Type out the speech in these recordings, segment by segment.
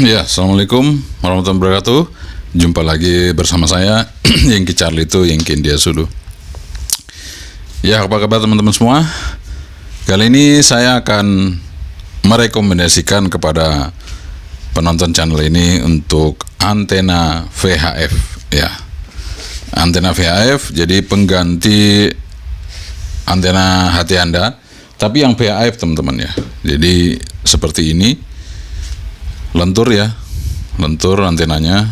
Ya, assalamualaikum warahmatullahi wabarakatuh. Jumpa lagi bersama saya, Yengki Charlie itu Yengki India Sulu. Ya, apa kabar teman-teman semua? Kali ini saya akan merekomendasikan kepada penonton channel ini untuk antena VHF. Ya, antena VHF jadi pengganti antena HT Anda, tapi yang VHF teman-teman ya. Jadi seperti ini. Lentur ya, lentur antenanya.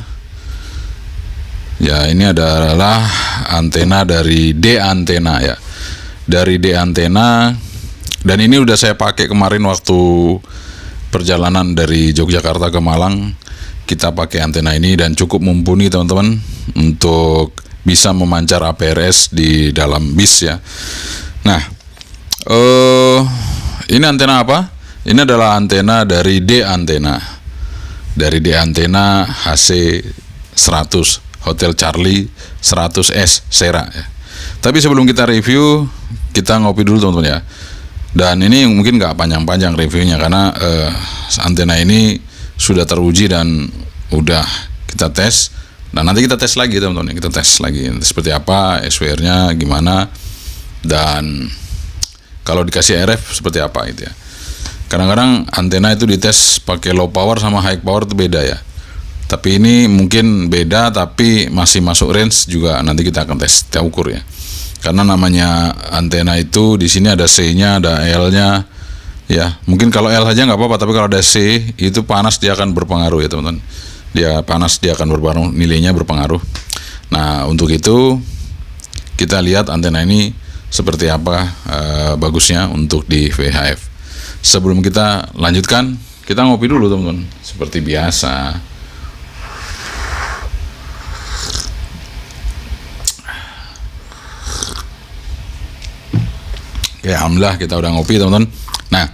Ya, ini adalah antena dari D antena ya, dari D antena. Dan ini udah saya pakai kemarin waktu perjalanan dari Yogyakarta ke Malang. Kita pakai antena ini dan cukup mumpuni teman-teman untuk bisa memancar APRS di dalam bis ya. Nah, ini antena apa? Ini adalah antena dari D antena. Dari D antena HC 100 Hotel Charlie 100S Sera ya. Tapi sebelum kita review, kita ngopi dulu teman-teman ya. Dan ini mungkin nggak panjang-panjang reviewnya karena antena ini sudah teruji dan udah kita tes. Dan nanti kita tes lagi teman-teman, kita tes lagi seperti apa, SWR-nya gimana, dan kalau dikasih RF seperti apa gitu ya. Kadang-kadang antena itu dites pakai low power sama high power itu beda ya. Tapi ini mungkin beda tapi masih masuk range juga, nanti kita akan tes, kita ukur ya. Karena namanya antena itu di sini ada C-nya, ada L-nya ya. Mungkin kalau L aja nggak apa-apa, tapi kalau ada C itu panas dia akan berpengaruh ya teman-teman. Dia panas dia akan berpengaruh, nilainya berpengaruh. Nah, untuk itu kita lihat antena ini seperti apa bagusnya untuk di VHF. Sebelum kita lanjutkan, kita ngopi dulu teman-teman, seperti biasa. Ya, alhamdulillah kita udah ngopi teman-teman. Nah,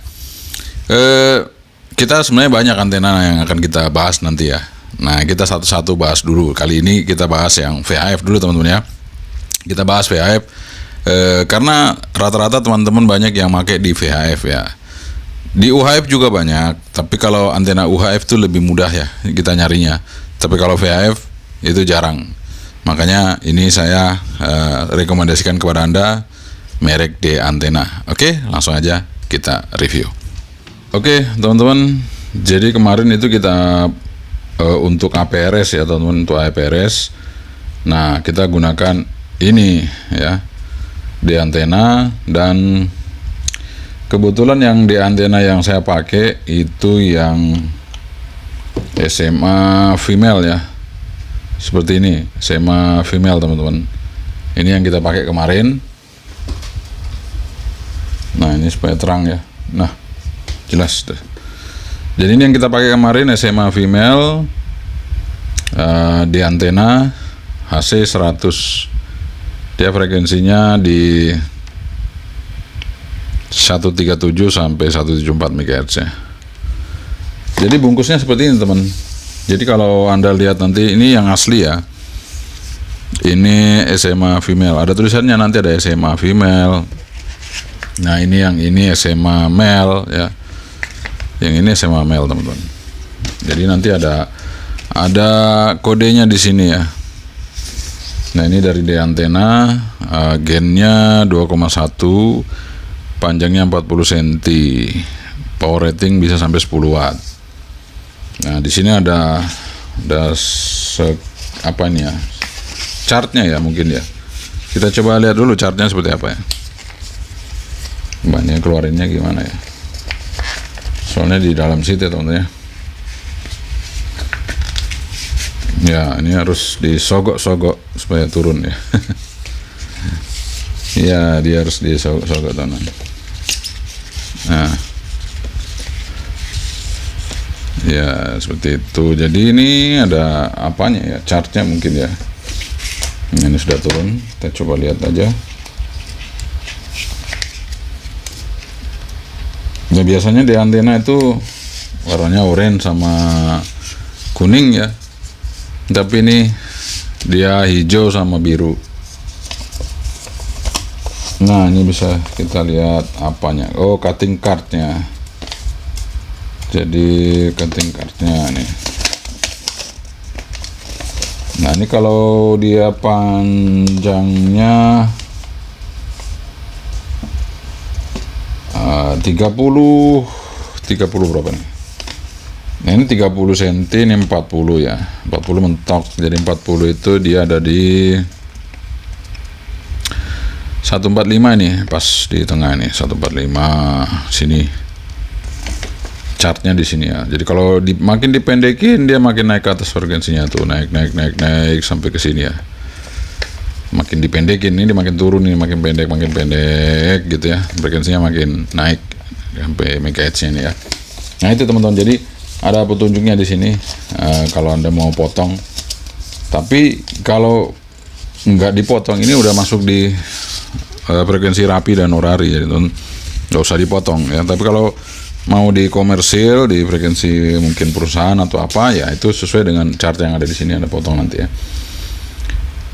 kita sebenarnya banyak antena yang akan kita bahas nanti ya. Nah, kita satu-satu bahas dulu. Kali ini kita bahas yang VHF dulu teman-teman ya. Kita bahas VHF karena rata-rata teman-teman banyak yang pakai di VHF ya. Di UHF juga banyak, tapi kalau antena UHF itu lebih mudah ya kita nyarinya. Tapi kalau VHF itu jarang. Makanya ini saya rekomendasikan kepada Anda merek D antena. Oke, langsung aja kita review. Oke, teman-teman. Jadi kemarin itu kita untuk APRS ya teman-teman, untuk APRS. Nah, kita gunakan ini ya, D antena, dan kebetulan yang di antena yang saya pakai itu yang SMA female ya. Seperti ini, SMA female teman-teman. Ini yang kita pakai kemarin. Nah, ini supaya terang ya. Nah, jelas deh. Jadi ini yang kita pakai kemarin SMA female di antena HC 100. Dia frekuensinya di 137 sampai 174 MHz ya. Jadi bungkusnya seperti ini teman. Jadi kalau Anda lihat nanti ini yang asli ya. Ini SMA female. Ada tulisannya nanti, ada SMA female. Nah, ini yang ini SMA male ya. Yang ini SMA male teman-teman. Jadi nanti ada kodenya di sini ya. Nah, ini dari D antena, gennya 2,1, panjangnya 40 cm, power rating bisa sampai 10 watt. Nah, di sini ada apa ini ya, chartnya ya mungkin ya. Kita coba lihat dulu chartnya seperti apa ya. Banyak keluarinnya gimana ya. Soalnya di dalam situ ya teman-teman ya. Ya, ini harus disogok-sogok supaya turun ya. Ya, dia harus disogok-sogok teman. Nah, ya seperti itu. Jadi ini ada apanya ya, chartnya mungkin ya. Ini sudah turun, kita coba lihat aja. Ya, biasanya di antena itu warnanya oranye sama kuning ya. Tapi ini dia hijau sama biru. Nah, ini bisa kita lihat apanya. Oh, cutting cardnya. Jadi cutting cardnya nih. Nah ini kalau dia panjangnya 30 berapa nih? Nah ini 30 cm, ini 40 ya, 40 mentok. Jadi 40 itu dia ada di 145 nih, pas di tengah nih, 145 sini. Chartnya di sini ya. Jadi kalau makin dipendekin dia makin naik ke atas frekuensinya tuh, naik sampai ke sini ya. Makin dipendekin ini makin turun nih, makin pendek gitu ya. Frekuensinya makin naik sampai megahertz ini ya. Nah itu teman-teman. Jadi ada petunjuknya di sini kalau Anda mau potong. Tapi kalau nggak dipotong ini udah masuk di frekuensi rapi dan horari, jadi nggak usah dipotong ya. Tapi kalau mau di komersil, di frekuensi mungkin perusahaan atau apa ya, itu sesuai dengan chart yang ada di sini, Anda potong nanti ya.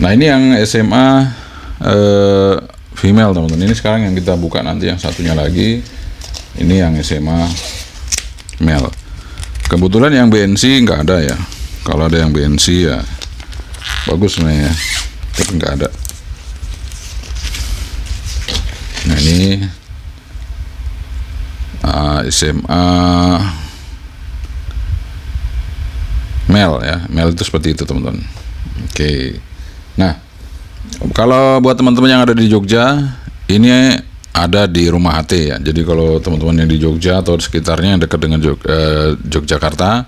Nah ini yang SMA female teman-teman. Ini sekarang yang kita buka, nanti yang satunya lagi ini yang SMA male. Kebetulan yang BNC nggak ada ya. Kalau ada yang BNC ya bagus sebenarnya ya, tapi nggak ada. Nah ini SMA male ya, male itu seperti itu teman-teman. Oke. Nah kalau buat teman-teman yang ada di Jogja, ini ada di Rumah HT ya. Jadi kalau teman-teman yang di Jogja atau di sekitarnya yang dekat dengan Yogyakarta,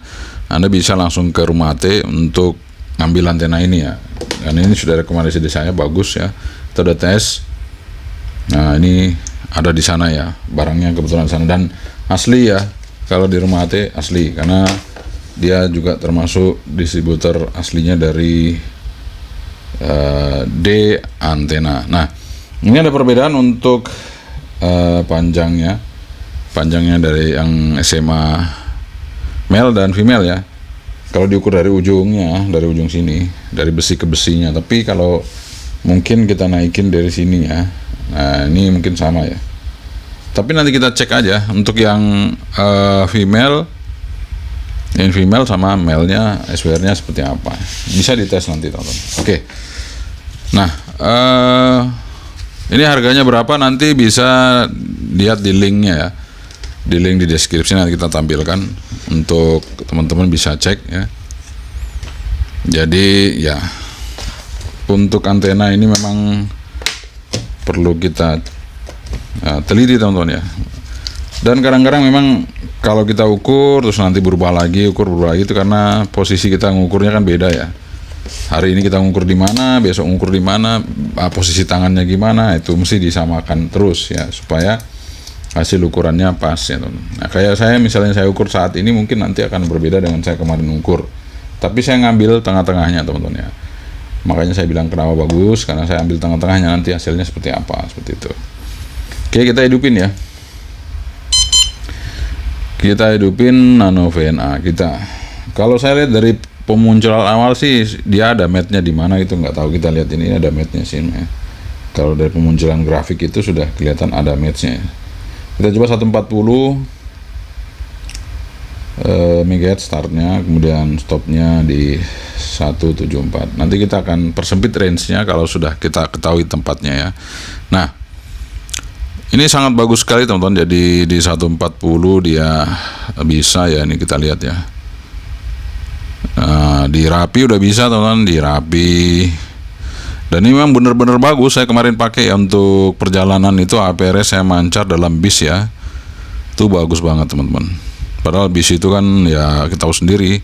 Anda bisa langsung ke Rumah HT untuk ngambil antena ini ya. Dan ini sudah rekomendasi dari saya, bagus ya. Kita udah tes. Nah ini ada di sana ya, barangnya kebetulan di sana dan asli ya. Kalau di Rumah HT asli, karena dia juga termasuk distributor aslinya dari D antena. Nah ini ada perbedaan untuk panjangnya dari yang SMA male dan female ya. Kalau diukur dari ujungnya, dari ujung sini, dari besi ke besinya. Tapi kalau mungkin kita naikin dari sini ya. Nah ini mungkin sama ya. Tapi nanti kita cek aja untuk yang female sama male-nya SWR-nya seperti apa. Bisa dites nanti teman-teman. Oke. Nah ini harganya berapa nanti bisa lihat di linknya ya. Di link di deskripsi nanti kita tampilkan untuk teman-teman bisa cek ya. Jadi ya untuk antena ini memang perlu kita teliti teman-teman ya. Dan kadang-kadang memang kalau kita ukur terus nanti berubah lagi itu karena posisi kita ngukurnya kan beda ya. Hari ini kita ngukur di mana, besok ngukur di mana, posisi tangannya gimana, itu mesti disamakan terus ya supaya hasil ukurannya pas ya teman. Nah kayak saya misalnya saya ukur saat ini mungkin nanti akan berbeda dengan saya kemarin ukur. Tapi saya ngambil tengah-tengahnya teman-teman ya. Makanya saya bilang kenapa bagus, karena saya ambil tengah-tengahnya, nanti hasilnya seperti apa, seperti itu. Oke, kita hidupin ya. Kita hidupin nano VNA kita. Kalau saya lihat dari pemunculan awal sih dia ada matnya di mana itu nggak tahu, kita lihat ini ada matnya sih ya. Kalau dari pemunculan grafik itu sudah kelihatan ada matchnya. Kita coba 140 megahertz startnya, kemudian stopnya di 174. Nanti kita akan persempit range-nya kalau sudah kita ketahui tempatnya ya. Nah ini sangat bagus sekali teman-teman. Jadi di 140 dia bisa ya, ini kita lihat ya. Di rapi udah bisa teman-teman, di rapi. Dan ini memang benar-benar bagus. Saya kemarin pakai ya untuk perjalanan itu, APRS saya mancar dalam bis ya. Itu bagus banget teman-teman. Padahal bis itu kan ya kita tahu sendiri,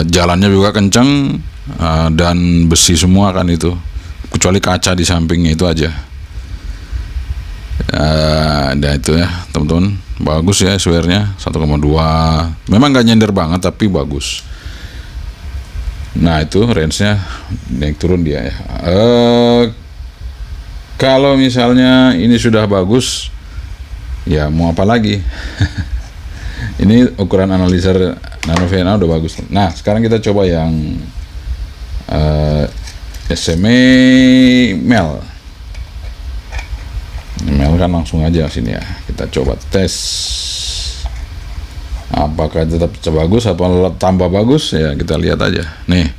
jalannya juga kencang dan besi semua kan itu, kecuali kaca di sampingnya itu aja. Dan itu ya teman-teman, bagus ya SWR-nya 1,2. Memang gak nyender banget tapi bagus. Nah itu range-nya naik turun dia ya. Kalau misalnya ini sudah bagus, ya mau apa lagi? Ini ukuran analizer nano VNA udah bagus. Nah sekarang kita coba yang SMA male. Male kan langsung aja sini ya. Kita coba tes. Apakah tetap bagus atau tambah bagus ya, kita lihat aja. Nih,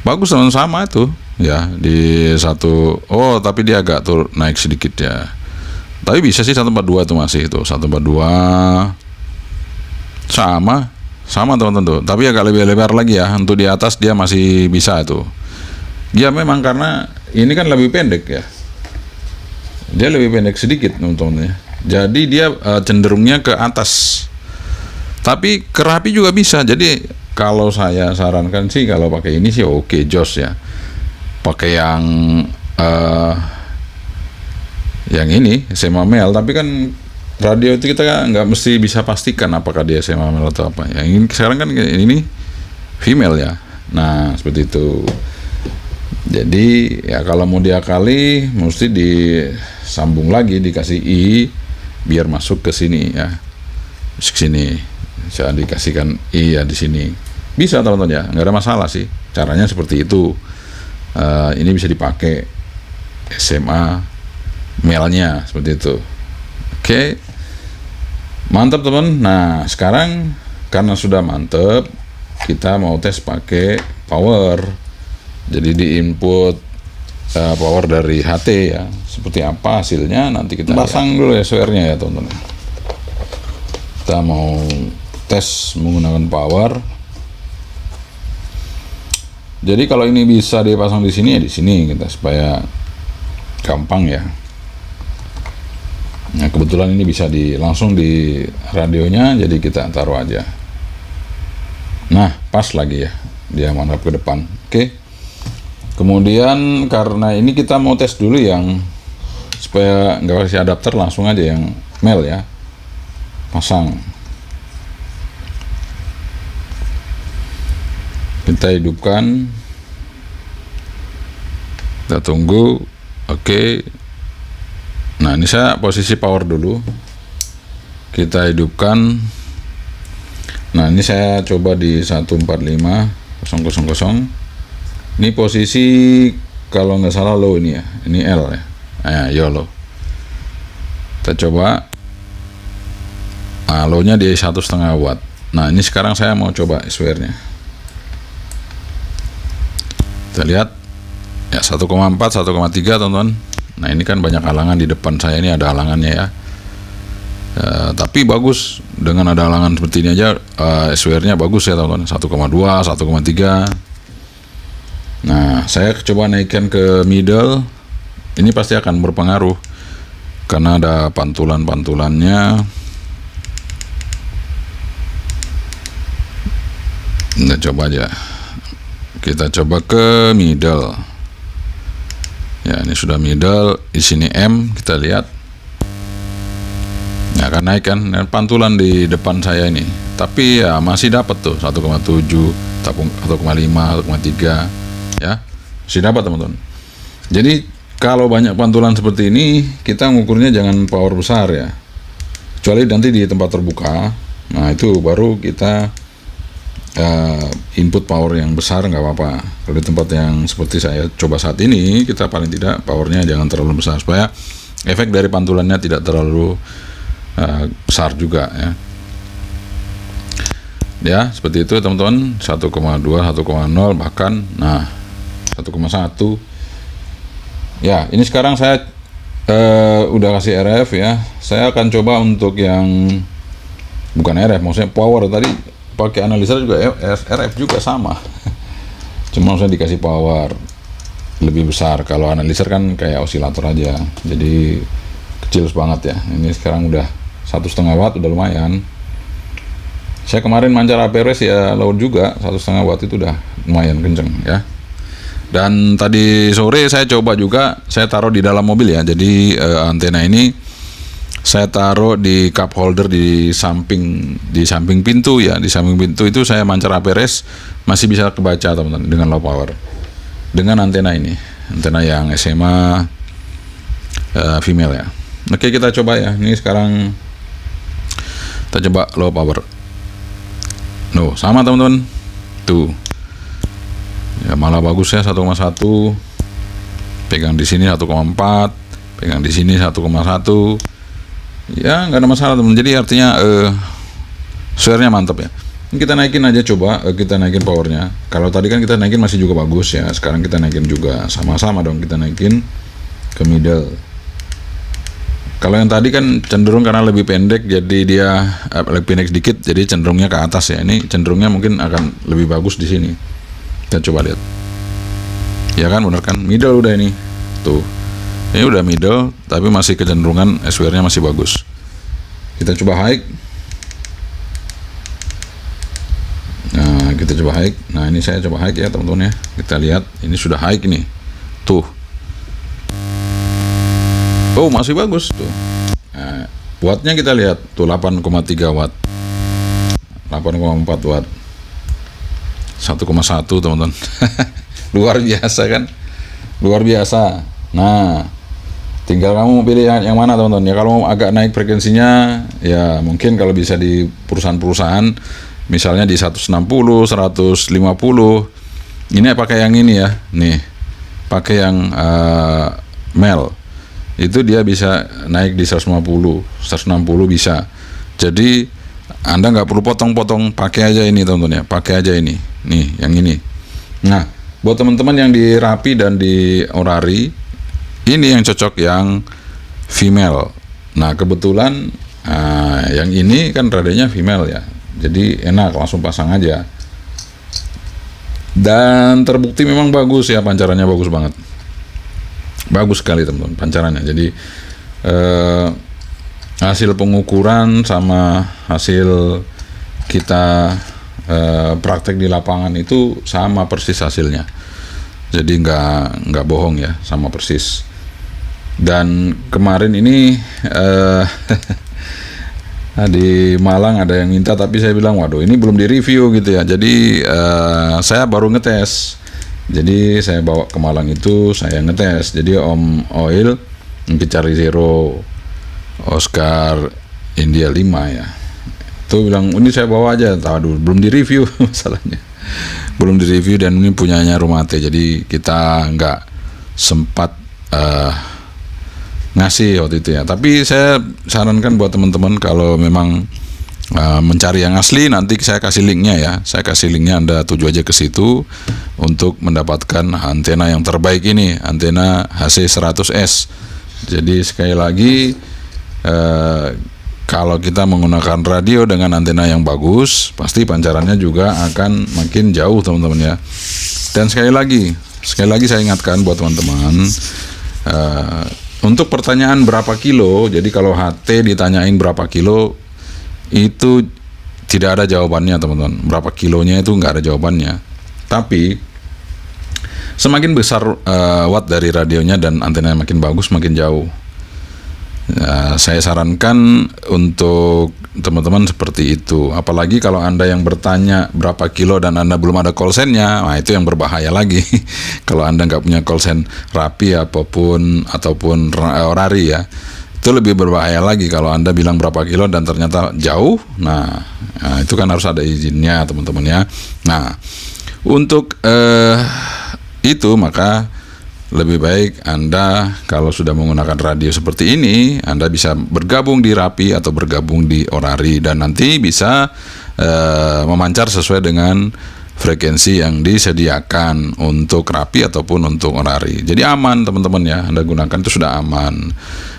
bagus teman, sama itu ya di satu. Oh, tapi dia agak naik sedikit ya. Tapi bisa sih 142 itu masih itu 142 sama teman-teman tuh. Tapi agak lebih lebar lagi ya. Untuk di atas dia masih bisa itu. Dia memang karena ini kan lebih pendek ya. Dia lebih pendek sedikit teman-teman ya. Jadi dia cenderungnya ke atas. Tapi kerapi juga bisa. Jadi kalau saya sarankan sih kalau pakai ini sih oke, jos ya. Pakai yang ini SMA male, tapi kan radio itu kita nggak mesti bisa pastikan apakah dia SMA male atau apa. Yang ini sekarang kan ini female ya. Nah, seperti itu. Jadi ya kalau mau diakali mesti disambung lagi, dikasih I biar masuk ke sini ya. Ke sini. Saya dikasihkan I ya di sini. Bisa teman-teman ya, nggak ada masalah sih. Caranya seperti itu. Ini bisa dipakai SMA male-nya seperti itu. Oke. Mantap teman. Nah, sekarang karena sudah mantap, kita mau tes pakai power. Jadi di input power dari HT ya. Seperti apa hasilnya nanti kita pasang dulu ya SWR-nya ya teman-teman. Kita mau tes menggunakan power. Jadi kalau ini bisa dipasang di sini ya di sini kita supaya gampang ya. Nah, kebetulan ini bisa langsung di radionya, jadi kita taruh aja. Nah, pas lagi ya, dia menghadap ke depan. Oke. Kemudian karena ini kita mau tes dulu yang supaya nggak kasih adapter, langsung aja yang male ya, pasang. Kita hidupkan, kita tunggu. Oke. Nah, ini saya posisi power dulu, kita hidupkan. Nah, ini saya coba di 145.000. Ini posisi kalau nggak salah low ini ya, ini L ya. Nah, yo low. Kita coba. Nah, low-nya di 1,5 watt. Nah, ini sekarang saya mau coba SWR-nya. Kita lihat ya 1,4, 1,3 teman-teman. Nah, ini kan banyak halangan di depan saya, ini ada halangannya ya. Tapi bagus dengan ada halangan seperti ini aja, SWR-nya bagus ya teman-teman. 1,2, 1,3. Nah, saya coba naikkan ke middle. Ini pasti akan berpengaruh karena ada pantulan-pantulannya. Kita coba aja. Kita coba ke middle. Ya, ini sudah middle. Di sini M, kita lihat. Ya, akan naik kan, pantulan di depan saya ini. Tapi ya masih dapat tuh 1,7, 1,5, 1,3 ya. Masih dapat teman-teman. Jadi kalau banyak pantulan seperti ini, kita ngukurnya jangan power besar ya. Kecuali nanti di tempat terbuka. Nah, itu baru kita input power yang besar nggak apa-apa. Kalau di tempat yang seperti saya coba saat ini, kita paling tidak powernya jangan terlalu besar supaya efek dari pantulannya tidak terlalu besar juga ya. Ya, seperti itu teman-teman. 1,2, 1,0 bahkan. Nah, 1,1. Ya, ini sekarang saya udah kasih RF ya. Saya akan coba untuk yang bukan RF, maksudnya power tadi. Pakai analisis juga RF juga sama. Cuma saya dikasih power lebih besar. Kalau analisis kan kayak osilator aja, jadi kecil banget ya. Ini sekarang udah 1,5 watt, udah lumayan. Saya kemarin mancar APRS ya load juga 1,5 watt, itu udah lumayan kenceng ya. Dan tadi sore saya coba juga, saya taruh di dalam mobil ya. Jadi antena ini saya taruh di cup holder di samping pintu ya. Di samping pintu itu saya mancar APRS, masih bisa kebaca teman-teman dengan low power. Dengan antena ini, antena yang SMA female ya. Oke, kita coba ya. Ini sekarang kita coba low power. No, sama teman-teman. Tuh. Ya malah bagus ya 1,1. Pegang di sini 1,4, pegang di sini 1,1. Ya nggak ada masalah teman. Jadi artinya Suaranya mantap ya. Ini kita naikin aja, coba kita naikin powernya. Kalau tadi kan kita naikin masih juga bagus ya, sekarang kita naikin juga, sama-sama dong kita naikin ke middle. Kalau yang tadi kan cenderung karena lebih pendek, jadi dia lebih pendek sedikit, jadi cenderungnya ke atas ya. Ini cenderungnya mungkin akan lebih bagus di sini. Kita coba lihat. Ya kan, bener kan? Middle udah ini. Tuh. Ini udah middle, tapi masih kecenderungan SWR-nya masih bagus. Kita coba high. Nah, kita coba high. Nah, ini saya coba high ya, teman-teman ya. Kita lihat, ini sudah high nih. Tuh. Oh, masih bagus tuh. Nah, wattnya kita lihat tuh 8,3 watt. 8,4 watt. 1,1 teman-teman. Luar biasa kan? Luar biasa. Nah, tinggal kamu pilih yang mana teman-teman ya. Kalau agak naik frekuensinya ya mungkin kalau bisa di perusahaan-perusahaan misalnya di 160, 150. Ini pakai yang ini ya. Nih. Pakai yang mel. Itu dia bisa naik di 150 bisa. Jadi Anda nggak perlu potong-potong, pakai aja ini teman-teman ya, pakai aja ini, nih yang ini. Nah, buat teman-teman yang di Rappi dan di Orari, ini yang cocok yang female. Nah, kebetulan yang ini kan radionya female ya, jadi enak langsung pasang aja. Dan terbukti memang bagus ya, pancarannya bagus banget. Bagus sekali teman-teman pancarannya. Jadi hasil pengukuran sama hasil kita praktek di lapangan itu sama persis hasilnya. Jadi nggak bohong ya, sama persis. Dan kemarin ini di Malang ada yang minta, tapi saya bilang waduh ini belum di review gitu ya. Jadi saya baru ngetes. Jadi saya bawa ke Malang itu saya ngetes. Jadi Om Oil Cari Zero Oscar India 5 ya. Itu bilang ini saya bawa aja. Aduh, belum di review masalahnya. Belum di review dan ini punyanya Rumate. Jadi kita nggak sempat ngasih waktu itu ya. Tapi saya sarankan buat teman-teman kalau memang mencari yang asli, nanti saya kasih linknya ya. Saya kasih linknya, Anda tuju aja ke situ untuk mendapatkan antena yang terbaik ini, antena HC100S. Jadi sekali lagi kalau kita menggunakan radio dengan antena yang bagus, pasti pancarannya juga akan makin jauh teman-teman ya. Dan sekali lagi saya ingatkan buat teman-teman, untuk pertanyaan berapa kilo, jadi kalau HT ditanyain berapa kilo, itu tidak ada jawabannya teman-teman. Berapa kilonya itu nggak ada jawabannya. Tapi semakin besar watt dari radionya dan antena makin bagus, makin jauh. Saya sarankan untuk teman-teman seperti itu. Apalagi kalau Anda yang bertanya berapa kilo dan Anda belum ada call sign-nya, nah itu yang berbahaya lagi. Kalau Anda nggak punya call sign Rappi ataupun Orari ya, itu lebih berbahaya lagi kalau Anda bilang berapa kilo dan ternyata jauh. Nah itu kan harus ada izinnya teman-teman ya. Nah untuk itu maka lebih baik Anda kalau sudah menggunakan radio seperti ini, Anda bisa bergabung di Rappi atau bergabung di Orari dan nanti bisa memancar sesuai dengan frekuensi yang disediakan untuk Rappi ataupun untuk Orari. Jadi aman teman-teman ya, Anda gunakan itu sudah aman.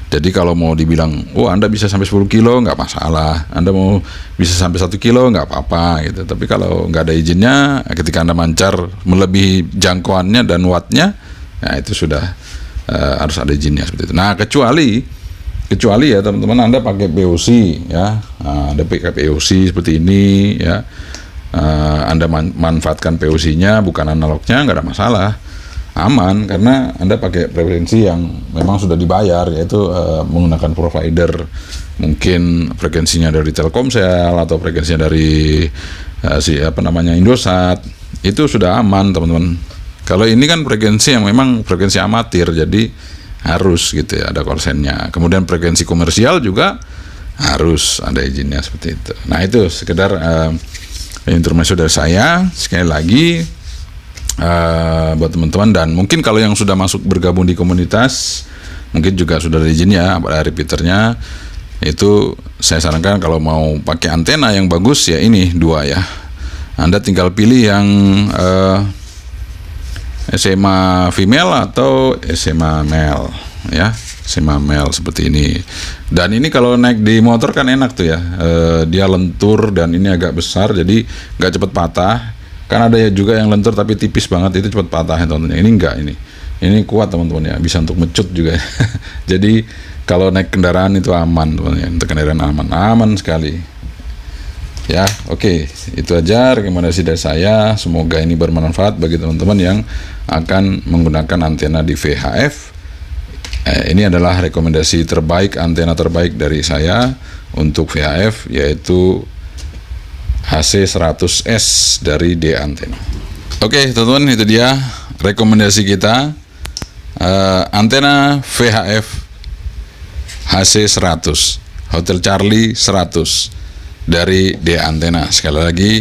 Jadi kalau mau dibilang, oh Anda bisa sampai 10 kilo, nggak masalah. Anda mau bisa sampai 1 kilo, nggak apa-apa gitu. Tapi kalau nggak ada izinnya, ketika Anda mancar melebihi jangkauannya dan wattnya, nah itu sudah harus ada izinnya seperti itu. Nah kecuali ya teman-teman Anda pakai POC ya, Anda pakai POC seperti ini ya, Anda manfaatkan POC-nya bukan analognya, nggak ada masalah. Aman karena Anda pakai frekuensi yang memang sudah dibayar, yaitu menggunakan provider, mungkin frekuensinya dari Telkomsel atau frekuensinya dari Indosat, itu sudah aman teman-teman. Kalau ini kan frekuensi yang memang frekuensi amatir, jadi harus gitu ya ada konsennya. Kemudian frekuensi komersial juga harus ada izinnya seperti itu. Nah itu sekedar informasi dari saya. Sekali lagi buat teman-teman, dan mungkin kalau yang sudah masuk bergabung di komunitas mungkin juga sudah ada izinnya dari repeaternya. Itu saya sarankan kalau mau pakai antena yang bagus ya ini dua ya. Anda tinggal pilih yang SMA female atau SMA male ya. SMA male seperti ini. Dan ini kalau naik di motor kan enak tuh ya. Dia lentur dan ini agak besar jadi nggak cepat patah. Kan ada ya juga yang lentur tapi tipis banget, itu cepat patah ya teman-teman. Ini enggak ini. Ini kuat teman-teman ya, bisa untuk mecut juga. Jadi kalau naik kendaraan itu aman teman-teman ya. Untuk kendaraan aman sekali. Ya, oke. Itu aja rekomendasi dari saya. Semoga ini bermanfaat bagi teman-teman yang akan menggunakan antena di VHF. Ini adalah rekomendasi terbaik, antena terbaik dari saya untuk VHF, yaitu HC100S dari D Antena. Oke teman-teman, itu dia rekomendasi kita, antena VHF HC100 Hotel Charlie 100 dari D Antena. Sekali lagi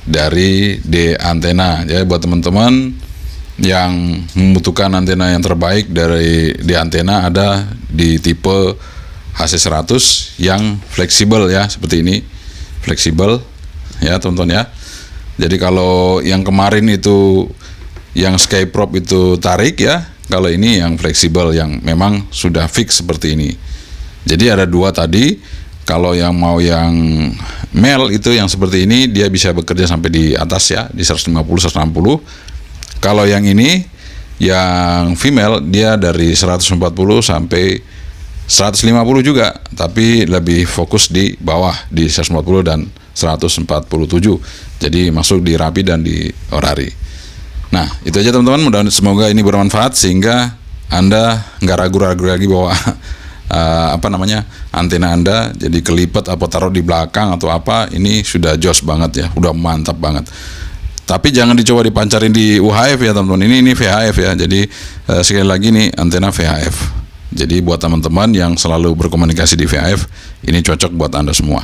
dari D Antena. Jadi buat teman-teman yang membutuhkan antena yang terbaik dari D Antena, ada di tipe HC100 yang fleksibel ya, seperti ini, fleksibel ya teman-teman ya. Jadi kalau yang kemarin itu yang Skyprop itu tarik ya, kalau ini yang fleksibel yang memang sudah fix seperti ini. Jadi ada dua tadi. Kalau yang mau yang male itu yang seperti ini, dia bisa bekerja sampai di atas ya, di 150-160. Kalau yang ini yang female, dia dari 140 sampai 150 juga, tapi lebih fokus di bawah di 140 dan 147. Jadi masuk di rapi dan di orari. Nah, itu aja teman-teman, mudah-mudahan semoga ini bermanfaat sehingga Anda nggak ragu-ragu lagi bahwa antena Anda jadi kelipet atau taruh di belakang atau apa, ini sudah jos banget ya, udah mantap banget. Tapi jangan dicoba dipancarin di UHF ya teman-teman. Ini VHF ya. Jadi sekali lagi nih antena VHF. Jadi buat teman-teman yang selalu berkomunikasi di VHF, ini cocok buat Anda semua.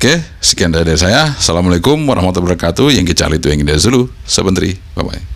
Oke, sekian dari saya. Assalamualaikum warahmatullahi wabarakatuh. Yang kita cari itu yang kita dulu. Sebentri. Bye bye.